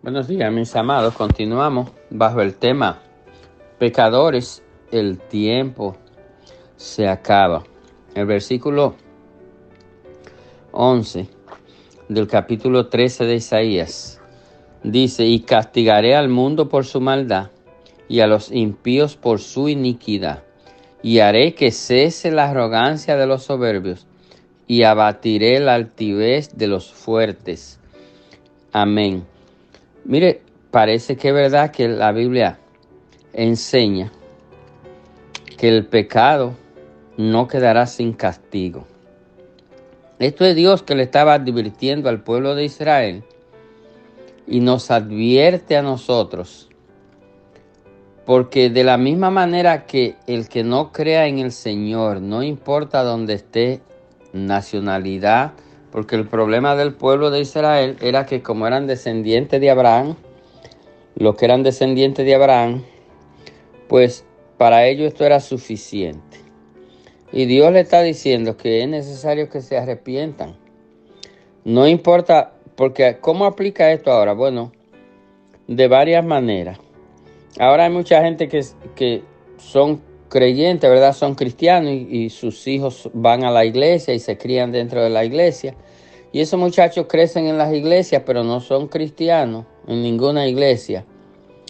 Buenos días, mis amados. Continuamos bajo el tema pecadores, el tiempo se acaba. El versículo 11 del capítulo 13 de Isaías dice: y castigaré al mundo por su maldad y a los impíos por su iniquidad, y haré que cese la arrogancia de los soberbios y abatiré la altivez de los fuertes. Amén. Mire, parece que es verdad que la Biblia enseña que el pecado no quedará sin castigo. Esto es Dios que le estaba advirtiendo al pueblo de Israel y nos advierte a nosotros, porque de la misma manera que el que no crea en el Señor, no importa dónde esté, nacionalidad, porque el problema del pueblo de Israel era que como eran descendientes de Abraham, los que eran descendientes de Abraham, pues para ellos esto era suficiente. Y Dios le está diciendo que es necesario que se arrepientan. No importa, porque ¿cómo aplica esto ahora? Bueno, de varias maneras. Ahora hay mucha gente que son creyentes, ¿verdad? Son cristianos y sus hijos van a la iglesia y se crían dentro de la iglesia. Y esos muchachos crecen en las iglesias, pero no son cristianos en ninguna iglesia.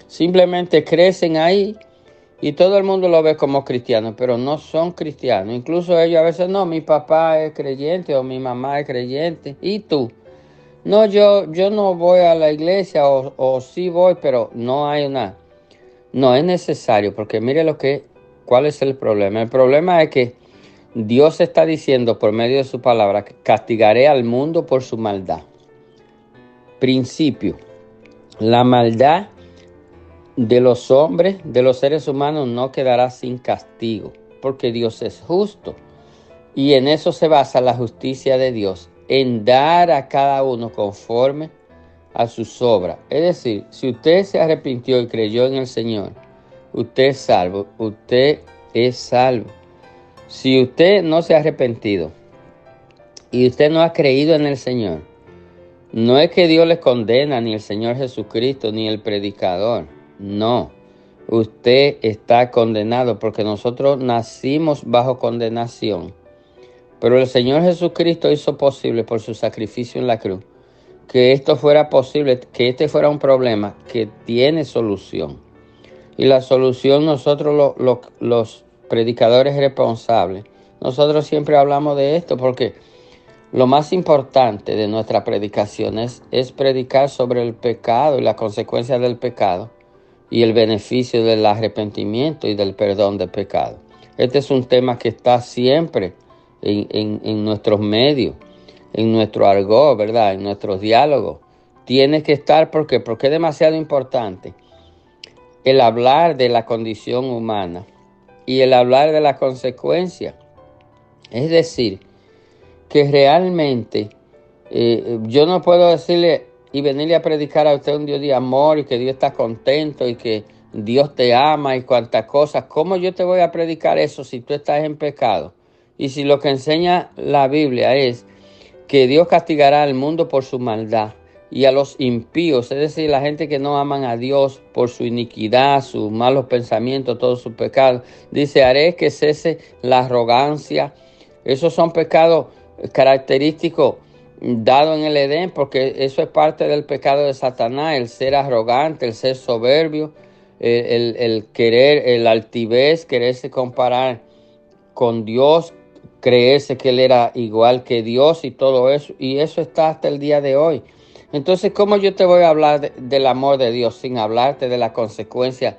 Simplemente crecen ahí y todo el mundo lo ve como cristiano, pero no son cristianos. Incluso ellos a veces, no, mi papá es creyente o mi mamá es creyente. ¿Y tú? No, yo no voy a la iglesia o sí voy, pero no hay nada. No es necesario, porque mire cuál es el problema. El problema es que Dios está diciendo por medio de su palabra que castigaré al mundo por su maldad. Principio, la maldad de los hombres, de los seres humanos, no quedará sin castigo, porque Dios es justo. Y en eso se basa la justicia de Dios, en dar a cada uno conforme a sus obras. Es decir, si usted se arrepintió y creyó en el Señor, usted es salvo, usted es salvo. Si usted no se ha arrepentido y usted no ha creído en el Señor, no es que Dios le condena, ni el Señor Jesucristo, ni el predicador. No, usted está condenado porque nosotros nacimos bajo condenación. Pero el Señor Jesucristo hizo posible por su sacrificio en la cruz que esto fuera posible, que este fuera un problema que tiene solución. Y la solución nosotros los predicadores responsables, nosotros siempre hablamos de esto porque lo más importante de nuestra predicación es predicar sobre el pecado y las consecuencias del pecado y el beneficio del arrepentimiento y del perdón del pecado. Este es un tema que está siempre en nuestros medios, en nuestro argot, ¿verdad? En nuestros diálogos. Tiene que estar porque es demasiado importante el hablar de la condición humana y el hablar de la consecuencia. Es decir, que realmente yo no puedo decirle y venirle a predicar a usted un Dios de amor y que Dios está contento y que Dios te ama y cuantas cosas. ¿Cómo yo te voy a predicar eso si tú estás en pecado? Y si lo que enseña la Biblia es que Dios castigará al mundo por su maldad y a los impíos, es decir, la gente que no aman a Dios por su iniquidad, sus malos pensamientos, todos sus pecados. Dice, haré que cese la arrogancia. Esos son pecados característicos dados en el Edén, porque eso es parte del pecado de Satanás, el ser arrogante, el ser soberbio, el querer, el altivez, quererse comparar con Dios, creerse que Él era igual que Dios y todo eso, y eso está hasta el día de hoy. Entonces, ¿cómo yo te voy a hablar del amor de Dios sin hablarte de la consecuencia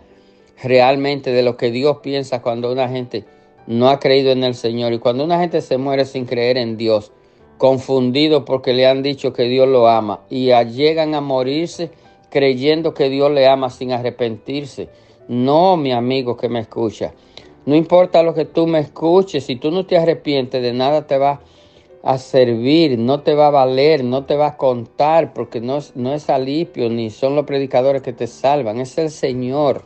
realmente de lo que Dios piensa cuando una gente no ha creído en el Señor y cuando una gente se muere sin creer en Dios, confundido porque le han dicho que Dios lo ama y llegan a morirse creyendo que Dios le ama sin arrepentirse? No, mi amigo que me escucha, no importa lo que tú me escuches, si tú no te arrepientes, de nada te va a servir, no te va a valer, no te va a contar, porque no es Alipio ni son los predicadores que te salvan, es el Señor.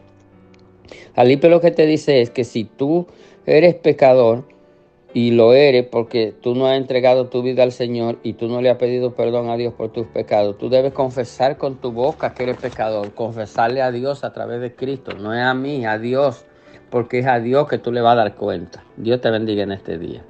Alipio lo que te dice es que si tú eres pecador y lo eres porque tú no has entregado tu vida al Señor y tú no le has pedido perdón a Dios por tus pecados, tú debes confesar con tu boca que eres pecador, confesarle a Dios a través de Cristo, no es a mí, a Dios, porque es a Dios que tú le vas a dar cuenta. Dios te bendiga en este día.